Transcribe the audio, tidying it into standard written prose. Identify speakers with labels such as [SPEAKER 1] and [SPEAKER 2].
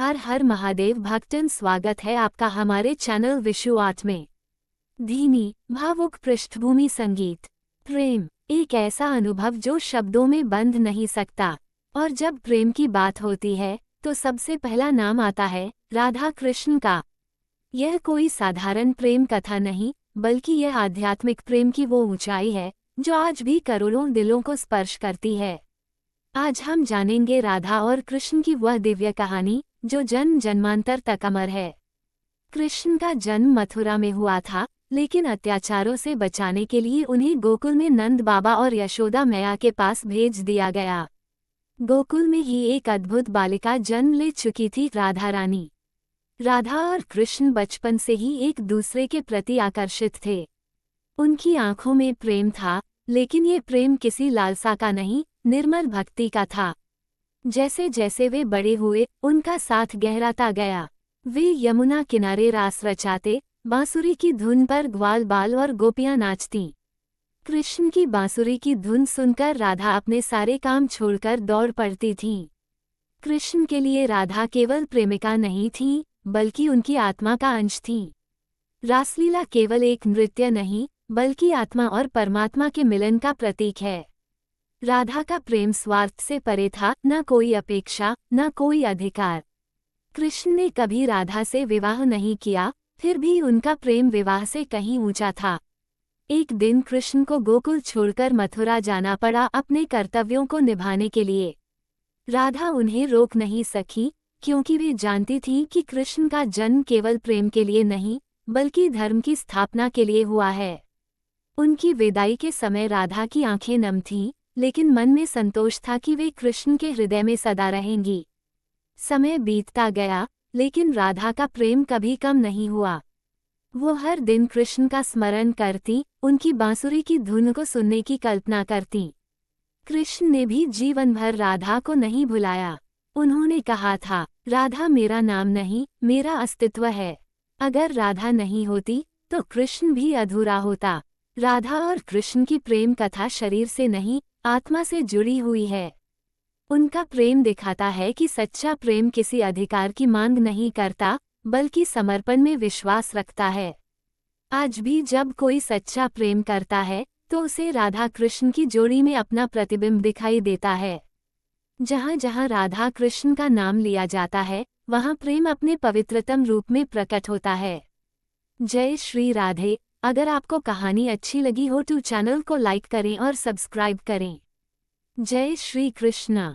[SPEAKER 1] हर हर महादेव भक्तन, स्वागत है आपका हमारे चैनल विशु आर्ट में। धीमी भावुक पृष्ठभूमि संगीत। प्रेम एक ऐसा अनुभव जो शब्दों में बंध नहीं सकता, और जब प्रेम की बात होती है तो सबसे पहला नाम आता है राधा कृष्ण का। यह कोई साधारण प्रेम कथा नहीं, बल्कि यह आध्यात्मिक प्रेम की वो ऊंचाई है जो आज भी करोड़ों दिलों को स्पर्श करती है। आज हम जानेंगे राधा और कृष्ण की वह दिव्य कहानी जो जन्म जन्मांतर तक अमर है। कृष्ण का जन्म मथुरा में हुआ था, लेकिन अत्याचारों से बचाने के लिए उन्हें गोकुल में नंद बाबा और यशोदा मैया के पास भेज दिया गया। गोकुल में ही एक अद्भुत बालिका जन्म ले चुकी थी, राधा रानी। राधा और कृष्ण बचपन से ही एक दूसरे के प्रति आकर्षित थे। उनकी आंखों में प्रेम था, लेकिन ये प्रेम किसी लालसा का नहीं, निर्मल भक्ति का था। जैसे जैसे वे बड़े हुए, उनका साथ गहराता गया। वे यमुना किनारे रास रचाते, बांसुरी की धुन पर ग्वाल बाल और गोपियां नाचतीं। कृष्ण की बांसुरी की धुन सुनकर राधा अपने सारे काम छोड़कर दौड़ पड़ती थीं। कृष्ण के लिए राधा केवल प्रेमिका नहीं थी, बल्कि उनकी आत्मा का अंश थी। रासलीला केवल एक नृत्य नहीं, बल्कि आत्मा और परमात्मा के मिलन का प्रतीक है। राधा का प्रेम स्वार्थ से परे था, न कोई अपेक्षा, न कोई अधिकार। कृष्ण ने कभी राधा से विवाह नहीं किया, फिर भी उनका प्रेम विवाह से कहीं ऊंचा था। एक दिन कृष्ण को गोकुल छोड़कर मथुरा जाना पड़ा, अपने कर्तव्यों को निभाने के लिए। राधा उन्हें रोक नहीं सकी, क्योंकि वे जानती थी कि कृष्ण का जन्म केवल प्रेम के लिए नहीं, बल्कि धर्म की स्थापना के लिए हुआ है। उनकी विदाई के समय राधा की आंखें नम थीं, लेकिन मन में संतोष था कि वे कृष्ण के हृदय में सदा रहेंगी। समय बीतता गया, लेकिन राधा का प्रेम कभी कम नहीं हुआ। वो हर दिन कृष्ण का स्मरण करती, उनकी बांसुरी की धुन को सुनने की कल्पना करती। कृष्ण ने भी जीवन भर राधा को नहीं भुलाया। उन्होंने कहा था, राधा मेरा नाम नहीं, मेरा अस्तित्व है। अगर राधा नहीं होती तो कृष्ण भी अधूरा होता। राधा और कृष्ण की प्रेम कथा शरीर से नहीं, आत्मा से जुड़ी हुई है। उनका प्रेम दिखाता है कि सच्चा प्रेम किसी अधिकार की मांग नहीं करता, बल्कि समर्पण में विश्वास रखता है। आज भी जब कोई सच्चा प्रेम करता है तो उसे राधा कृष्ण की जोड़ी में अपना प्रतिबिंब दिखाई देता है। जहाँ जहाँ राधा कृष्ण का नाम लिया जाता है, वहाँ प्रेम अपने पवित्रतम रूप में प्रकट होता है। जय श्री राधे। अगर आपको कहानी अच्छी लगी हो तो चैनल को लाइक करें और सब्सक्राइब करें। जय श्री कृष्ण।